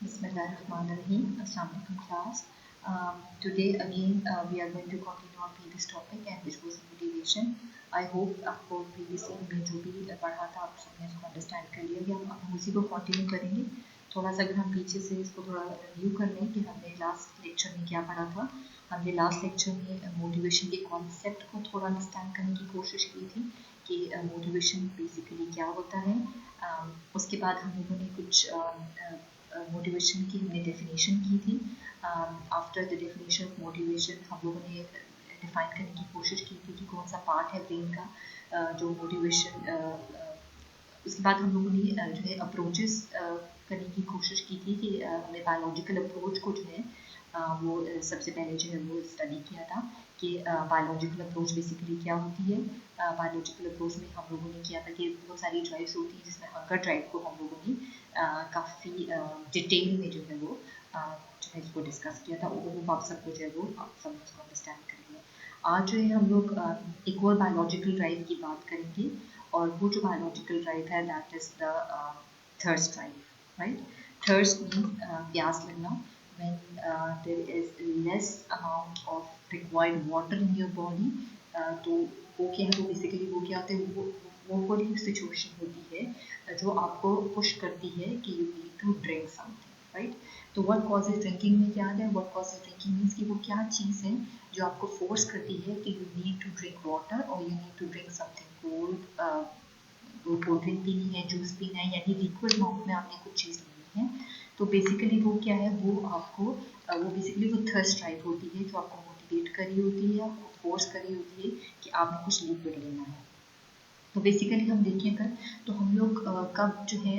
Bismillahirrahmanirrahim. Assalamu alaikum class. Today again we are going to continue our previous topic and which was motivation. I hope आपको previously में जो भी पढ़ा था आप सबने इसको understand कर लिया होगा. अब हम उसी को continue करेंगे. थोड़ा सा अगर हम पीछे से इसको थोड़ा रिव्यू कर लें कि हमने लास्ट लेक्चर में क्या पढ़ा था. हमने लास्ट लेक्चर में मोटिवेशन के कॉन्सेप्ट को थोड़ा अंडरस्टैंड करने की कोशिश की थी कि मोटिवेशन बेसिकली क्या होता है. उसके बाद हम लोगों ने कुछ मोटिवेशन की हमने डेफिनेशन की थी. After the definition of motivation हम लोगों ने डिफाइन करने की कोशिश की थी कि कौन सा पार्ट है ब्रेन का जो मोटिवेशन. उसके बाद हम लोगों ने जो है अप्रोचेस करने की कोशिश की थी कि हमने बायोलॉजिकल अप्रोच को जो है वो सबसे पहले जो है वो स्टडी किया था कि बायोलॉजिकल अप्रोच बेसिकली क्या होती है. बायोलॉजिकल अप्रोच में हम लोगों ने किया था कि बहुत सारी ड्राइव्स होती हैं जिसमें हंगर ड्राइव को हम लोगों ने काफ़ी डिटेल में जो है वो जो है इसको डिस्कस किया था. वो आप सबको जो है वो आप सब उसको अंडरस्टैंड करेंगे. आज जो है हम लोग एक और बायोलॉजिकल ड्राइव की बात करेंगे और वो जो बायोलॉजिकल ड्राइव है that is the thirst drive. Right, thirst mean प्यास लगना. when there is less amount of required water in your body. तो वो क्या है, वो बेसिकली वो क्या होता है, वो कोई सिचुएशन होती है जो आपको पुश करती है कि you need to drink something. Right, तो व्हाट कॉजेज ड्रिंकिंग में क्या है, व्हाट कॉजेज ड्रिंकिंग मीन्स कि वो क्या चीज़ है जो आपको फोर्स करती है कि you need to drink water और you need to drink something cold. वो कोल्ड ड्रिंक पीनी है, जूस पीना है, यानी लिक्विड माउंट में आपने कुछ चीज़ लेनी है. तो बेसिकली वो क्या है, वो आपको वो बेसिकली वो थर्स्ट ड्राइव होती है जो आपको मोटिवेट करी होती है, आपको फोर्स करी होती है कि आपने कुछ लिक्विड लेना है. तो बेसिकली हम देखें अगर तो हम लोग कब जो है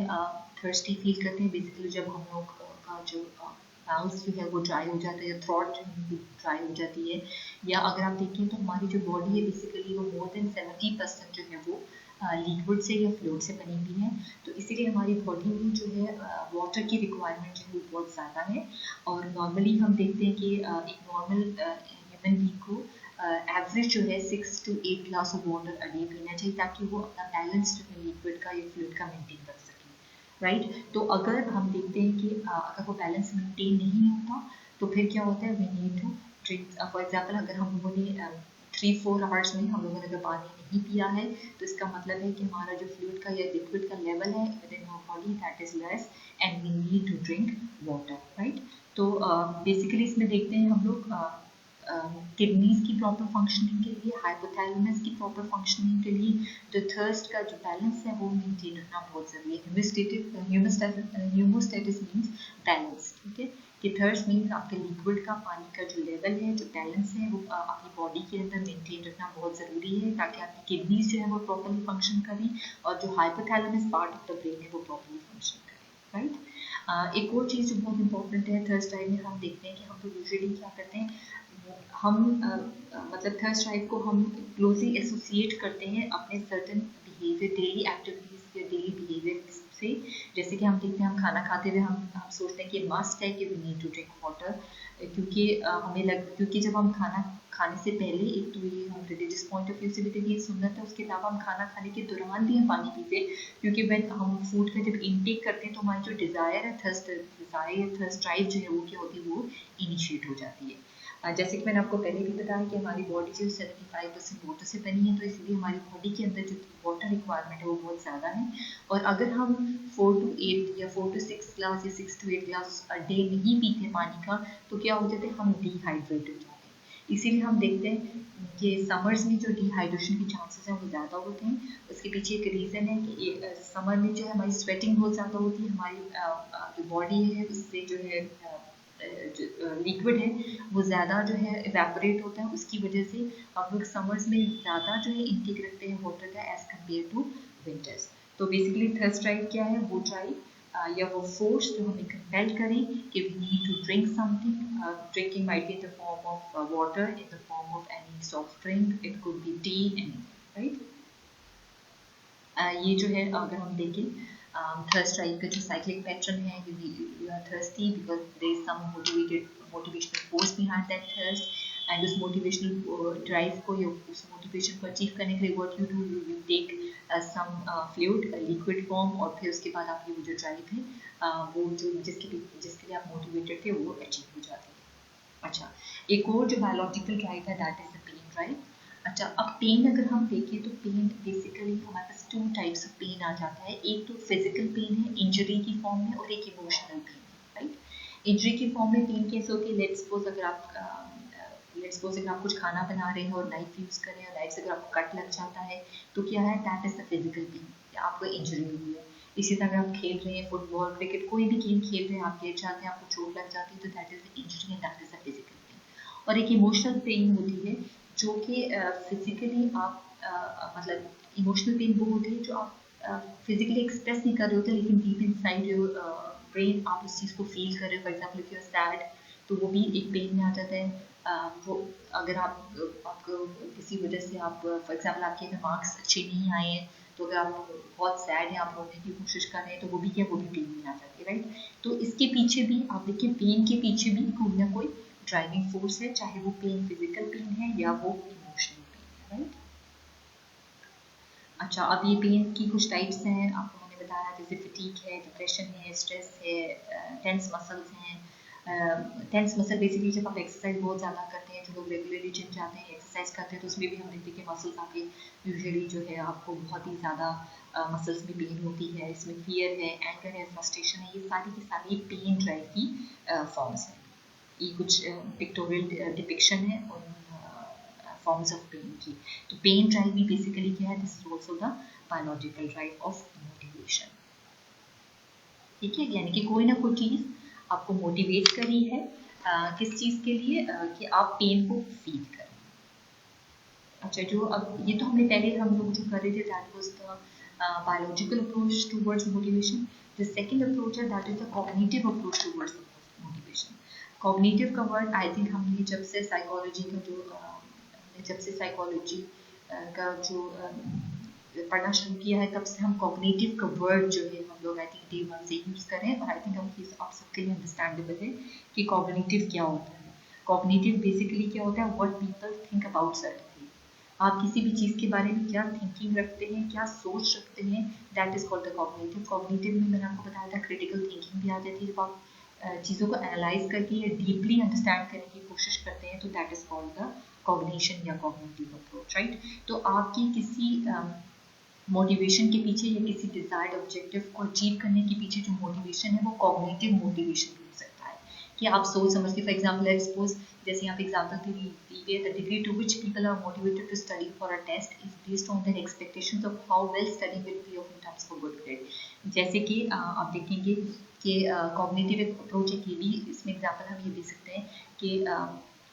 थर्स्टी फील करते हैं, बेसिकली जब हम लोग का जो माउथ जो है वो ड्राई हो जाता है या थ्रोट जो है ड्राई हो जाती है. या अगर आप देखें तो हमारी जो बॉडी है बेसिकली वो मोर देन 70% जो है वो लिक्विड से या फ्लूइड से बनी हुई है. तो इसीलिए हमारी बॉडी में जो है वाटर की रिक्वायरमेंट जो है वो बहुत ज़्यादा है. और नॉर्मली हम देखते हैं कि एक नॉर्मल ह्यूमन बीइंग को एवरेज जो है 6 to 8 glass of water a day पीना चाहिए ताकि वो अपना बैलेंस जो है लिक्विड का या फ्लूइड का मेंटेन कर सके. राइट, तो अगर हम देखते हैं कि अगर वो बैलेंस मेंटेन नहीं होता तो फिर क्या होता है, we need to drink. For example अगर हम लोगों ने 3-4 आवर्स में हम लोगों ने अगर पानी नहीं पिया है तो इसका मतलब है कि हमारा जो फ्लूइड का या लिक्विड का लेवल है within our body that is less and we need to drink water. Right, तो बेसिकली इसमें देखते हैं हम लोग किडनीज की प्रॉपर फंक्शनिंग के लिए, हाइपोथैलेमस की प्रॉपर फंक्शनिंग के लिए जो थर्स्ट का जो बैलेंस है वो मेंटेन रखना बहुत ज़रूरी है. ह्यूमोस्टेटिस मीन्स बैलेंस. ठीक है, कि थर्स्ट मीन्स आपके लिक्विड का पानी का जो लेवल है, जो बैलेंस है वो आपकी बॉडी के अंदर मेंटेन रखना बहुत ज़रूरी है ताकि आपकी किडनीज जो है वो प्रॉपरली फंक्शन करें और जो hypothalamus part of the brain है वो प्रॉपरली फंक्शन करें. राइट, एक और चीज़ जो बहुत इंपॉर्टेंट है थर्स्ट ड्राइव में हम देखते हैं कि हम लोग यूजुअली क्या करते हैं, हम मतलब थर्स्ट ड्राइव को हम क्लोजली एसोसिएट करते हैं अपने सर्टन बिहेवियर, डेली एक्टिविटीज़ या डेली बिहेवियर से. जैसे कि हम देखते हैं हम खाना खाते हुए हम सोचते हैं कि मस्ट है कि we need to drink water. क्योंकि जब हम खाना खाने से पहले एक तो ये हम रिलीजियस पॉइंट ऑफ व्यू से भी देखिए सुन्नत है, उसके अलावा हम खाना खाने के दौरान भी हम पानी पीते हैं क्योंकि when हम फूड का जब इनटेक करते हैं तो हमारी जो डिज़ायर है थर्स्ट ड्राइव जो है वो क्या होती है, वो इनिशिएट हो जाती है. जैसे कि मैंने आपको पहले भी बताया कि हमारी बॉडी जो 75% वाटर से बनी है तो इसलिए हमारी बॉडी के अंदर जो वाटर रिक्वायरमेंट है वो बहुत ज़्यादा है. और अगर हम 4 to 8 या 4 to 6 ग्लास या 6 to 8 ग्लास अ डे नहीं पीते पानी का तो क्या हो जाता है, हम डिहाइड्रेट हो जाते हैं. इसीलिए हम देखते हैं कि समर्स में जो डिहाइड्रेशन के चांसेस हैं वो ज़्यादा होते हैं. उसके पीछे एक रीज़न है कि समर में जो है हमारी स्वेटिंग बहुत ज़्यादा होती है, हमारी जो बॉडी है उससे जो है लिक्विड है वो ज़्यादा जो है इवेपोरेट होता है. उसकी वजह से हम लोग समर्स में ज़्यादा जो है इंटेक रखते हैं वाटर का एज़ कम्पेयर टू विंटर्स. तो बेसिकली थर्स्ट ड्राइव क्या है, वो ड्राइव या वो फोर्स जो हमें कंपेल करें कि we need to drink something. Drinking might be in the form of water, in the form of any soft drink, it could be tea, any. Right, ये जो है अगर हम देखें थर्स्ट ड्राइव का जो साइक्लिक पैटर्न है, you are thirsty because there is some motivational force behind that thirst. And उस मोटिवेशनल ड्राइव को या उस मोटिवेशन को अचीव करने के लिए what you do, you take some fluid liquid form, और फिर उसके बाद आपकी वो जो ड्राइव है वो जो जिसके लिए आप मोटिवेटेड थे वो अचीव हो जाती है। अच्छा, एक और जो बायोलॉजिकल ड्राइव है that is the pain drive. अच्छा, अब पेन अगर हम देखें तो पेन बेसिकली हमारे पास 2 टाइप्स ऑफ पेन आ जाता है। एक तो फिजिकल पेन है इंजरी की फॉर्म में, और एक इमोशनल पेन है, राइट। इंजरी की फॉर्म में पेन कैसे होती है, लेट्स सपोज अगर आप कुछ खाना बना रहे हैं और नाइफ यूज़ करें और नाइफ से अगर आपको कट लग जाता है तो क्या है, that is the physical pain, आपको इंजरी हुई है। इसी तरह अगर आप खेल रहे हैं फुटबॉल क्रिकेट कोई भी गेम खेल रहे हैं, आप गिर जाते हैं, आपको चोट लग जाती है, तो that is the injury and that is the physical pain. और एक इमोशनल पेन होती है जो कि फिजिकली आप मतलब इमोशनल पेन वो होती है जो आप फिजिकली एक्सप्रेस नहीं कर रहे होते, लेकिन डीप इनसाइड योर ब्रेन आप उस चीज़ को फील कर रहे हो। For example if you are sad तो वो भी एक पेन में आ जाता है। वो अगर आपको किसी वजह से आप फॉर एग्जाम्पल आपके अगर मार्क्स अच्छे नहीं आए हैं, तो अगर आप बहुत सैड हैं, आप रोने की कोशिश कर रहे हैं, तो वो भी क्या, वो भी पेन में आ जाती है, राइट। तो इसके पीछे भी आप देखिए, पेन के पीछे भी कोई ना कोई ड्राइविंग फोर्स है, चाहे वो पेन फिजिकल पेन है या वो इमोशनल पेन है, राइट। अच्छा, अब ये पेन की कुछ टाइप्स हैं, आपको मैंने बताया, जैसे फटीग है, डिप्रेशन है, स्ट्रेस है, टेंस मसल्स हैं। टेंस मसल बेसिकली जब आप एक्सरसाइज बहुत ज़्यादा करते हैं, जो लोग रेगुलरली जिम जाते हैं, एक्सरसाइज करते हैं, तो उसमें भी हम देखते हैं कि मसल्स आपके यूजुअली जो है आपको बहुत ही ज़्यादा मसल्स में पेन होती है। इसमें फियर है, एंगर है, फ्रस्ट्रेशन है, ये सारी की सारी पेन ड्राइव की फॉर्म्स हैं। ये कुछ पिक्टोरियल डिपिक्शन है उन फॉर्म्स ऑफ पेन की। तो पेन ड्राइव भी बेसिकली क्या है, this is also the biological drive of motivation. ठीक है, यानी कि कोई ना कोई चीज़ आपको मोटिवेट करी है किस चीज़ के लिए, कि आप पेन को फील करें। अच्छा, जो अब ये तो हमने पहले हम लोग जो कर रहे थे, that was the biological approach towards motivation. The second approach है that is the cognitive approach towards motivation. Cognitive का वर्ड आई थिंक हमने जब से साइकोलॉजी का जो पढ़ना शुरू किया है, तब से हम कॉग्निटिव का वर्ड जो है हम लोग आई थिंक डे 1 से यूज़ करें, और आई थिंक हम आप सबके लिए अंडरस्टैंडेबल है कि कॉग्निटिव क्या होता है। कॉग्निटिव बेसिकली क्या होता है, what people think about certain thing. आप किसी भी चीज़ के बारे में क्या थिंकिंग रखते हैं, क्या सोच रखते हैं, that is called the cognitive. Cognitive में मैंने आपको बताया था क्रिटिकल थिंकिंग भी आ जाती है, जब आप चीज़ों को एनालाइज करके या डीपली अंडरस्टैंड करने की कोशिश करते हैं, तो that is called the cognition या कॉग्निटिव अप्रोच, राइट। तो आपकी किसी मोटिवेशन के पीछे या किसी डिजायर्ड ऑब्जेक्टिव को अचीव करने के पीछे जो मोटिवेशन है, वो कॉग्निटिव मोटिवेशन भी हो सकता है, कि आप सोच समझ के, फॉर एग्जाम्पल लेट्स सपोज, जैसे यहाँ पे एग्जाम्पल दी है, the degree to which people are motivated to study for a test is based on their expectations of how well study will be off in terms for good grade. जैसे कि आप देखेंगे कि कॉग्निटिव अप्रोच है, ये भी इसमें example हम ये दे सकते हैं कि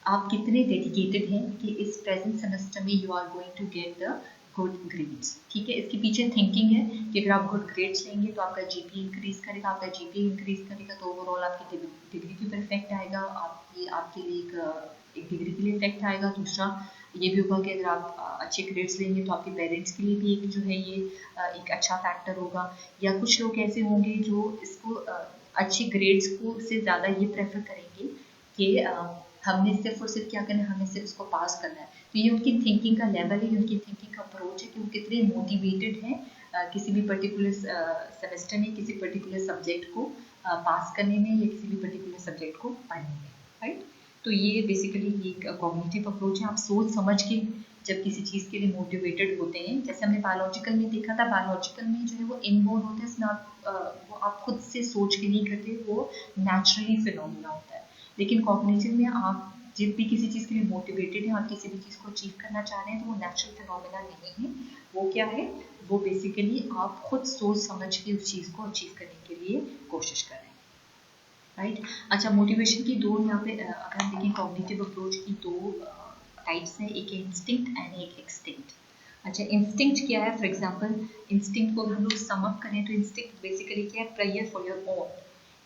आप कितने डेडिकेटेड हैं कि इस प्रेजेंट सेमेस्टर में you are going to get the good grades. ठीक है, इसके पीछे थिंकिंग है कि अगर आप गुड ग्रेड्स लेंगे तो आपका जीपी इंक्रीज करेगा, आपका जीपी इंक्रीज करेगा तो ओवरऑल आपकी डिग्री के ऊपर इफेक्ट आएगा, आपके लिए एक डिग्री के लिए इफेक्ट आएगा। दूसरा ये भी होगा कि अगर आप अच्छे ग्रेड्स लेंगे तो आपके पेरेंट्स के लिए भी एक जो है ये एक अच्छा फैक्टर होगा। या कुछ लोग ऐसे होंगे जो इसको अच्छे ग्रेड्स को से ज़्यादा ये प्रेफर करेंगे कि हमने सिर्फ और सिर्फ क्या करना है, हमें सिर्फ उसको पास करना है। तो ये उनकी थिंकिंग का लेवल है, उनकी थिंकिंग का अप्रोच है कि वो कितने मोटिवेटेड हैं किसी भी पर्टिकुलर सेमेस्टर में किसी पर्टिकुलर सब्जेक्ट को पास करने में या किसी भी पर्टिकुलर सब्जेक्ट को पढ़ने में, राइट। तो ये बेसिकली एक कॉग्निटिव अप्रोच है। आप सोच समझ के जब किसी चीज़ के लिए मोटिवेटेड होते हैं, जैसे हमने बायोलॉजिकल में देखा था, बायोलॉजिकल में जो है वो इनबोर्न होता है, इसमें वो आप खुद से सोच के नहीं करते, वो नेचुरली फिनोमिना होता है। लेकिन कॉग्निटिव में आप जब भी किसी चीज़ के लिए मोटिवेटेड हैं और किसी भी चीज़ को अचीव करना चाह रहे हैं, तो वो नेचुरल फिनोमिना नहीं है। वो क्या है, वो बेसिकली आप खुद सोच समझ के उस चीज़ को अचीव करने के लिए कोशिश करें, राइट। अच्छा, मोटिवेशन की दो यहाँ पे अगर हम देखें कॉग्निटिव अप्रोच की दो टाइप्स हैं, एक इंस्टिंक्ट एंड एक एक्सटिंक्ट। अच्छा, इंस्टिंक्ट क्या है, फॉर एग्जांपल इंस्टिंक्ट को हम लोग सम अप करें तो इंस्टिंक्ट बेसिकली क्या है, प्रेयर फॉर योर ओन,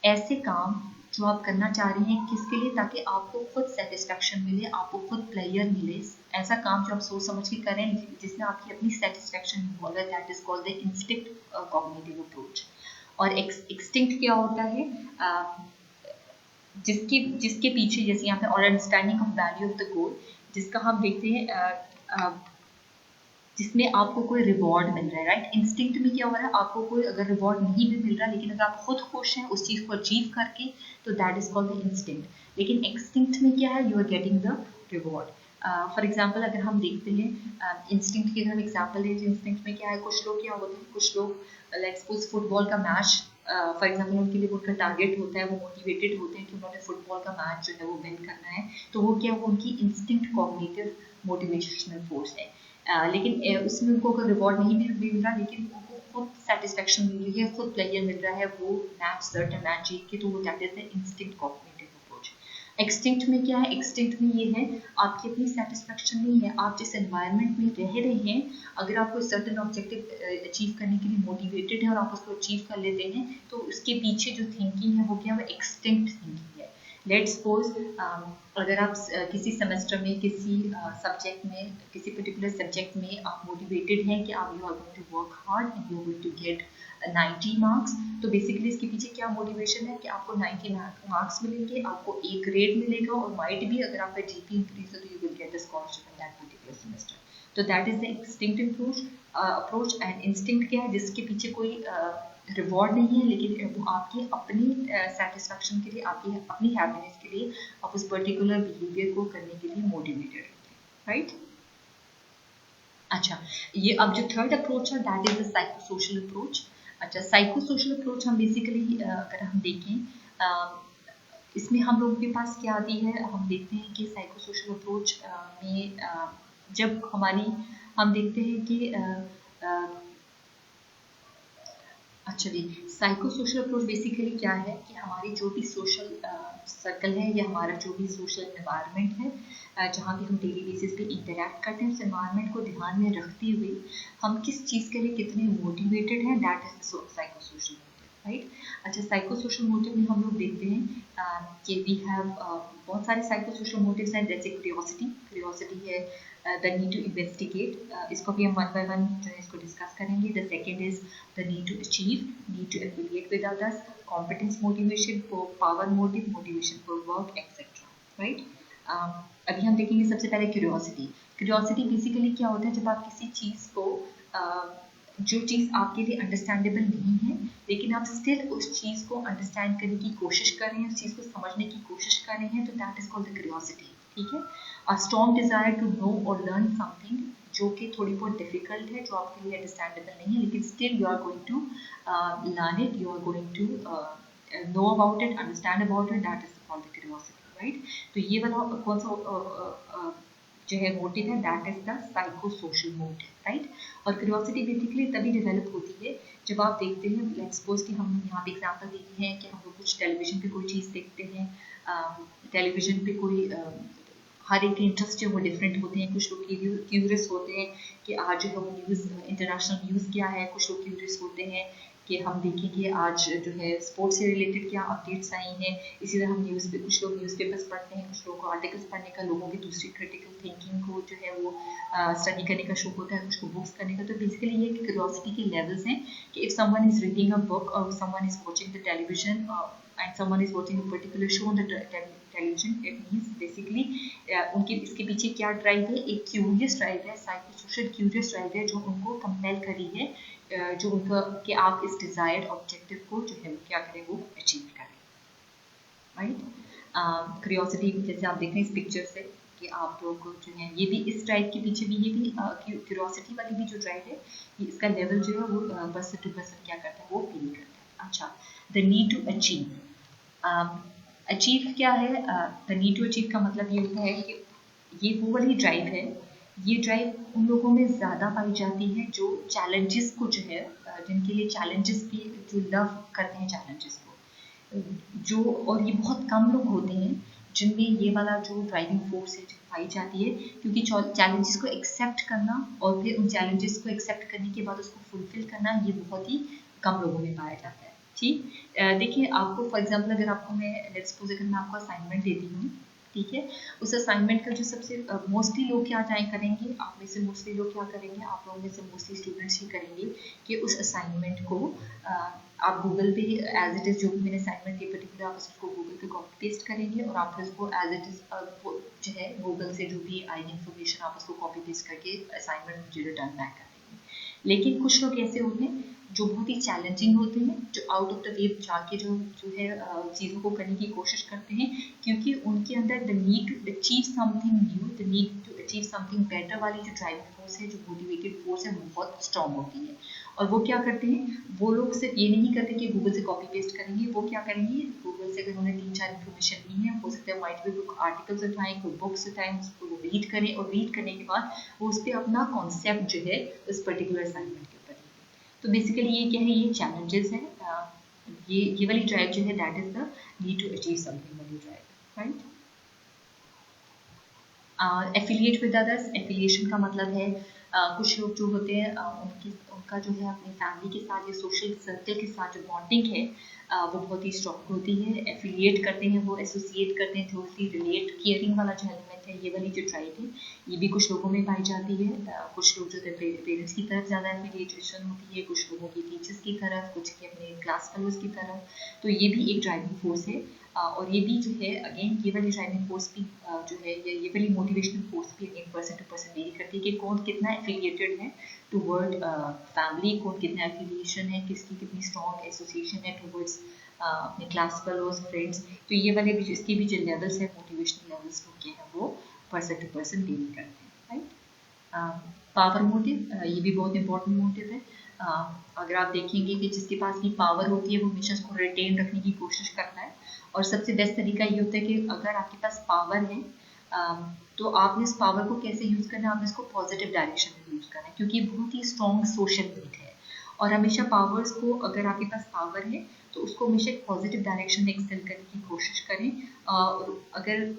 ऐसे काम जो आप करना चाह रहे हैं किसके लिए, ताकि आपको खुद सेटिस्फेक्शन मिले, आपको खुद प्लेयर मिले, ऐसा काम जो आप सोच समझ के करें जिसमें आपकी अपनी सेटिस्फेक्शन इन्वॉल्व है, that is called the instinct cognitive approach. और एक्सटिंक्ट क्या होता है, जिसके पीछे जैसे यहाँ पे और understanding of value of the goal, जिसका हम देखते हैं जिसमें आपको कोई रिवॉर्ड मिल रहा है, राइट। इंस्टिंक्ट में क्या हो रहा है, आपको कोई अगर रिवॉर्ड नहीं भी मिल रहा, लेकिन अगर आप खुद खुश हैं उस चीज़ को अचीव करके, तो that is called the instinct. लेकिन एक्सटिंक्ट में क्या है, you are getting the reward. For example अगर हम देखते हैं इंस्टिंक्ट की अगर हम एग्जाम्पल लें, इंस्टिंक्ट में क्या है, कुछ लोग क्या होते हैं, कुछ लोग लाइक सपोज फुटबॉल का मैच फॉर एग्जाम्पल उनके लिए उनका टारगेट होता है, वो मोटिवेटेड होते हैं कि उन्होंने फुटबॉल का मैच जो है वो विन करना है, तो वो क्या, वो उनकी इंस्टिंक्ट कॉग्निटिव मोटिवेशनल फोर्स है। लेकिन उसमें उनको अगर रिवॉर्ड नहीं मिल रहा, लेकिन उनको खुद सेटिस्फेक्शन मिल रही है, खुद प्लेयर मिल रहा है, वो मैच सर्टेन मैच जीत के, तो वो that is the instinct cognitive approach. Extinct में क्या है, एक्सटिंक्ट में ये है आपकी अपनी सेटिस्फेक्शन नहीं है, आप जिस एनवायरनमेंट में रह रहे हैं, अगर आप कोई सर्टेन ऑब्जेक्टिव अचीव करने के लिए मोटिवेटेड है और आप उसको अचीव कर लेते हैं, तो उसके पीछे जो थिंकिंग है वो क्या है, एक्सटिंक्ट थिंकिंग है। लेट्स सपोज अगर आप किसी सेमेस्टर में किसी सब्जेक्ट में, किसी पर्टिकुलर सब्जेक्ट में आप मोटिवेटेड हैं कि आप you are going to work hard and you are going to get 90 marks, तो बेसिकली इसके पीछे क्या मोटिवेशन है कि आपको 90 मार्क्स मिलेंगे, आपको ए ग्रेड मिलेगा, और माइट भी अगर आपका जीपी इंक्रीज हो तो you will get the scholarship in that particular semester. तो that is the extinct approach. And instinct क्या है, जिसके पीछे कोई रिवॉर्ड नहीं है, लेकिन वो आपकी अपनी सेटिस्फेक्शन के लिए, आपकी अपनी हैप्पीनेस के लिए, आप उस पर्टिकुलर बिहेवियर को करने के लिए मोटिवेटेड होते हैं, राइट। अच्छा, ये अब जो थर्ड अप्रोच है that is the psycho social approach. अच्छा, साइको सोशल अप्रोच हम बेसिकली अगर हम देखें इसमें हम लोगों के पास क्या आती है, हम देखते हैं कि साइको सोशल अप्रोच में जब हम देखते हैं कि अच्छा जी, साइको सोशल अप्रोच बेसिकली क्या है कि हमारी जो भी सोशल सर्कल है या हमारा जो भी सोशल एनवायरनमेंट है जहाँ भी हम डेली बेसिस पे इंटरेक्ट करते हैं, उस एनवायरनमेंट को ध्यान में रखते हुए हम किस चीज़ के लिए कितने मोटिवेटेड हैं, that is psycho social motive, right. अच्छा, साइको सोशल मोटिव में हम लोग देखते हैं कि वी हैव बहुत सारे साइको सोशल मोटिव्स हैं, जैसे क्यूरियोसिटी है, द नीड टू इन्वेस्टिगेट, इसको भी हम वन बाय वन जो है इसको डिस्कस करेंगे। The second is the need to achieve, need to affiliate with others, competence motivation, for power motive, motivation for work etcetera, right. अभी हम देखेंगे सबसे पहले क्यूरियोसिटी बेसिकली क्या होता है, जब आप किसी चीज़ को जो चीज़ आपके लिए अंडरस्टैंडेबल नहीं है, लेकिन आप स्टिल उस चीज़ को अंडरस्टैंड करने की कोशिश कर रहे हैं, उस चीज़ को समझने की कोशिश कर रहे हैं, तो that is called the curiosity, ठीक है। A strong desire to know और लर्न समथिंग, जो कि थोड़ी बहुत डिफिकल्ट है, जो आपके लिए अंडरस्टैंडेबल नहीं है, लेकिन still you are going to learn it, you are going to know about it, understand about it, that is called the curiosity, right. तो ये वाला कौन सा जो है मोटिव है, that is the psycho social motive, right. और curiosity basically तभी डेवलप होती है जब आप देखते हैं, लेट्स सपोज कि हम यहाँ पे एग्जांपल देते हैं कि हम लोग कुछ टेलीविजन पे कोई चीज़ देखते हैं, टेलीविजन पे कोई हर एक के इंटरेस्ट जो वो डिफरेंट होते हैं, कुछ लोग क्यूरियस होते हैं कि आज जो है वो न्यूज़, इंटरनेशनल न्यूज़ क्या है, कुछ लोग क्यूरियस होते हैं कि हम देखें कि आज जो है स्पोर्ट्स से रिलेटेड क्या अपडेट्स आई हैं। इसी तरह हम कुछ लोग न्यूज़पेपर्स पढ़ते हैं, कुछ लोगों को आर्टिकल्स पढ़ने का, लोगों की दूसरी क्रिटिकल थिंकिंग को जो है वो स्टडी करने का शौक होता है, कुछ को बुक्स करने का। तो बेसिकली ये क्यूरियोसिटी के लेवल्स हैं कि if someone is reading a book और someone is watching the television and someone is watching a particular show on the television, it means basically उनके इसके पीछे क्या ड्राइव है, एक क्यूरियस ड्राइव है, साइको सोशल क्यूरियस ड्राइव है, जो उनको कंपेल करी है, जो उनका कि आप इस डिजायर्ड ऑब्जेक्टिव को जो है क्या करें, वो अचीव करें, राइट। क्यूरियोसिटी जैसे आप देख रहे हैं इस पिक्चर से कि आप लोग जो है ये भी इस ड्राइव के पीछे भी, ये भी क्यूरियोसिटी वाली भी जो ड्राइव है, ये इसका लेवल जो है वो पर्सन टू पर्सन क्या करता है, वो फील करता है। अच्छा, the need to achieve, achieve क्या है, द नीड टू अचीव का मतलब ये होता है कि ये वो वाली ड्राइव है, ये ड्राइव उन लोगों में ज़्यादा पाई जाती है जो चैलेंजेस को जो है, जिनके लिए चैलेंजेस की, जो लव करते हैं चैलेंजेस को, जो, और ये बहुत कम लोग होते हैं जिनमें ये वाला जो ड्राइविंग फोर्स है पाई जाती है, क्योंकि चैलेंजेस को एक्सेप्ट करना और फिर उन चैलेंजेस को एक्सेप्ट करने के बाद उसको फुलफिल करना, ये बहुत ही कम लोगों में पाया जाता है, ठीक। देखिए आपको फॉर एग्जांपल अगर आपको मैं लेट्स सपोज अगर मैं आपको असाइनमेंट देती हूँ, ठीक है, उस असाइनमेंट का जो सबसे मोस्टली लोग क्या ट्राई करेंगे, आप में से मोस्टली लोग क्या करेंगे, आप लोगों में से मोस्टली स्टूडेंट्स ही करेंगे कि उस असाइनमेंट को आप गूगल पे एज इट इज़ जो भी मैंने असाइनमेंट ये पर्टिकुलर फिर आप उसको गूगल पे कॉपी पेस्ट करेंगे और आप फिर उसको एज इट इज़ जो है गूगल से जो भी आई इन्फॉर्मेशन आप उसको कॉपी पेस्ट करके असाइनमेंट मुझे रिटर्न बैक कर देंगे। लेकिन कुछ लोग ऐसे होते हैं जो बहुत ही चैलेंजिंग होते हैं, जो आउट ऑफ द वे जाके जो है चीज़ों को करने की कोशिश करते हैं, क्योंकि उनके अंदर the need to achieve something new, the need to achieve something better वाली जो ड्राइविंग फोर्स है, जो मोटिवेटेड फोर्स है, वो बहुत स्ट्रांग होती है। और वो क्या करते हैं, वो लोग सिर्फ ये नहीं करते कि गूगल से कॉपी पेस्ट करेंगे, वो क्या करेंगे, गूगल से अगर उन्होंने 3-4 इन्फॉर्मेशन ली है, हो सकता है वाइट भी बुक आर्टिकल्स उठाएं, कोई बुक्स उठाएं, उसको वो रीड करें और रीड करने के बाद वो उस पर अपना कॉन्सेप्ट जो है उस पर्टिकुलर असाइनमेंट के ऊपर। तो बेसिकली ये क्या है, ये चैलेंजेस है, ये वाली ड्राइव जो है that is the need to achieve something वाली drive, right. Affiliate with others, affiliation का मतलब है कुछ लोग जो होते हैं उनका जो है अपनी फैमिली के साथ या सोशल सर्कल के साथ जो बॉन्डिंग है वो बहुत ही स्ट्रॉन्ग होती है। एफिलिएट करते हैं, वो एसोसिएट करते हैं, क्लोजली रिलेट, केयरिंग वाला जो एलिमेंट है, ये वाली जो ड्राइव है ये भी कुछ लोगों में पाई जाती है। कुछ लोग जो है पेरेंट्स की तरफ ज़्यादा एफिलिएशन होती है, कुछ लोगों की टीचर्स की तरफ, कुछ की अपने क्लास फेलोज की तरफ। तो ये भी एक ड्राइविंग फोर्स है। और ये भी जो है अगेन ये वाली ड्राइविंग फोर्स भी जो है ये वाली मोटिवेशनल फोर्स भी again person to person vary करती है कि कौन कितना एफिलिएटेड है टूवर्ड फैमिली, कौन कितना एफिलिएशन है, किसकी कितनी स्ट्रॉन्ग एसोसिएशन है टूवर्ड्स अपने क्लास फेलोज, फ्रेंड्स। तो ये वाले भी इसके भी जो लेवल्स है मोटिवेशनल लेवल्स वो क्या है, वो पर्सन टू पर्सन वेरी करते हैं, राइट। पावर मोटिव, ये भी बहुत इंपॉर्टेंट मोटिव है। अगर आप देखेंगे कि जिसके पास भी पावर होती है वो हमेशा उसको रिटेन रखने की कोशिश करता है। और सबसे बेस्ट तरीका ये होता है कि अगर आपके पास पावर है तो आपने इस पावर को कैसे यूज़ करना है, आपने इसको पॉजिटिव डायरेक्शन में यूज़ करना है, क्योंकि ये बहुत ही स्ट्रॉन्ग सोशल नीड है। और हमेशा पावर्स को, अगर आपके पास पावर है तो उसको हमेशा एक पॉजिटिव डायरेक्शन में एक्सेल करने की कोशिश करें। अगर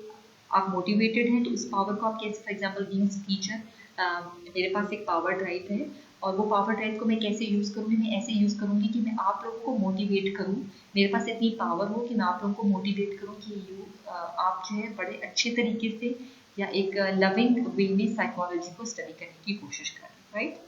आप मोटिवेटेड हैं तो उस पावर को आप कैसे, फॉर एग्जाम्पल बीइंग टीचर, मेरे पास एक पावर ड्राइव है और वो पावर ड्राइव को मैं कैसे यूज़ करूँगी, मैं ऐसे यूज़ करूँगी कि मैं आप लोगों को मोटिवेट करूँ, मेरे पास इतनी पावर हो कि मैं आप लोगों को मोटिवेट करूँ कि आप जो है बड़े अच्छे तरीके से या एक लविंग वे में साइकोलॉजी को स्टडी करने की कोशिश करें, right.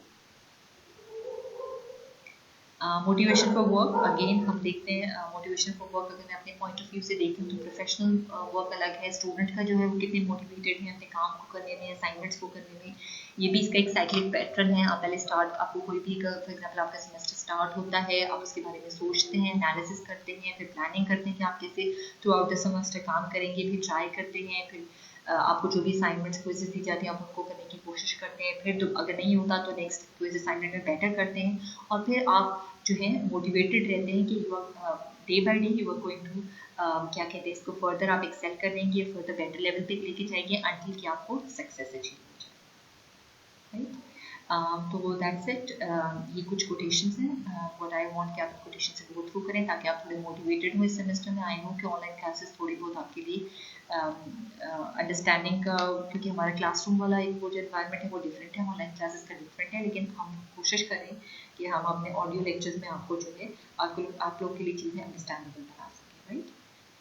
Motivation for work, again हम देखते हैं मोटिवेशन फॉर वर्क अगर मैं अपने पॉइंट ऑफ व्यू से देखूँ तो प्रोफेशनल वर्क अलग है, स्टूडेंट का जो है वो कितने मोटिवेटेड हैं अपने काम को करने में, असाइनमेंट्स को करने में। ये भी इसका एक साइक्लिक पैटर्न है। आप पहले स्टार्ट, आपको कोई भी फॉर एग्जाम्पल आपका सेमेस्टर स्टार्ट होता है, आप उसके बारे में सोचते हैं, एनालिसिस करते हैं, फिर प्लानिंग करते हैं कि आप कैसे थ्रू आउट द सेमेस्टर काम करेंगे, फिर ट्राई करते हैं, फिर आपको जो भी असाइनमेंट्स क्विज़ेस दी जाती हैं आप उनको करने की कोशिश करते हैं, फिर अगर नहीं होता तो नेक्स्ट क्विज़ असाइनमेंट में बेटर करते हैं, और फिर आप जो है मोटिवेटेड रहते हैं कि you are day by day you are going to क्या कहते हैं इसको, फर्दर आप एक्सेल कर लेंगे, फर्दर बेटर लेवल पे लेके जाएंगे अंटिल कि आपको सक्सेस अचीव हो जाए, राइट। तो दैट्स इट। ये कुछ कोटेशंस हैं, व्हाट आई वांट कि आप कोटेशन से गो थ्रू करें ताकि आप थोड़े मोटिवेटेड हो इस सेमेस्टर में। आई नो कि ऑनलाइन क्लासेस थोड़ी बहुत आपके लिए अंडरस्टैंडिंग का, क्योंकि हमारा क्लासरूम वाला एक वो जो एनवायरनमेंट है वो डिफरेंट है, ऑनलाइन क्लासेस का डिफरेंट है, लेकिन हम कोशिश करें कि हम अपने ऑडियो लेक्चर्स में आपको जो है आप लोग के लिए चीज़ें अंडरस्टैंडेबल बना सकें, राइट।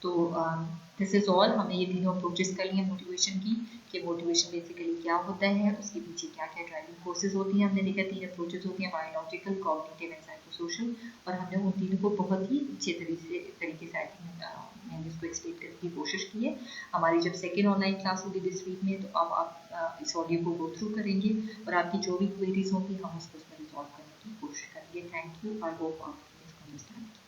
तो दिस इज़ ऑल। हमने ये तीनों अप्रोचेस कर लिए मोटिवेशन की, कि मोटिवेशन बेसिकली क्या होता है, उसके पीछे क्या क्या ड्राइविंग फोर्सेस होती हैं। हमने देखा 3 अप्रोचेस होती हैं, biological, cognitive and psycho social, और हमने उन तीनों को बहुत ही अच्छे तरीके से आई थिंक मैंने इसको एक्सप्लेन करने की कोशिश की है। हमारी जब सेकेंड ऑनलाइन क्लास होगी दिस वीक में, तो अब आप इस ऑडियो को गो थ्रू करेंगे और आपकी जो भी क्वेरीज होंगी हम उसको रिजॉल्व करने की कोशिश करेंगे। थैंक यू, आई होप आप इसको अंडरस्टैंड।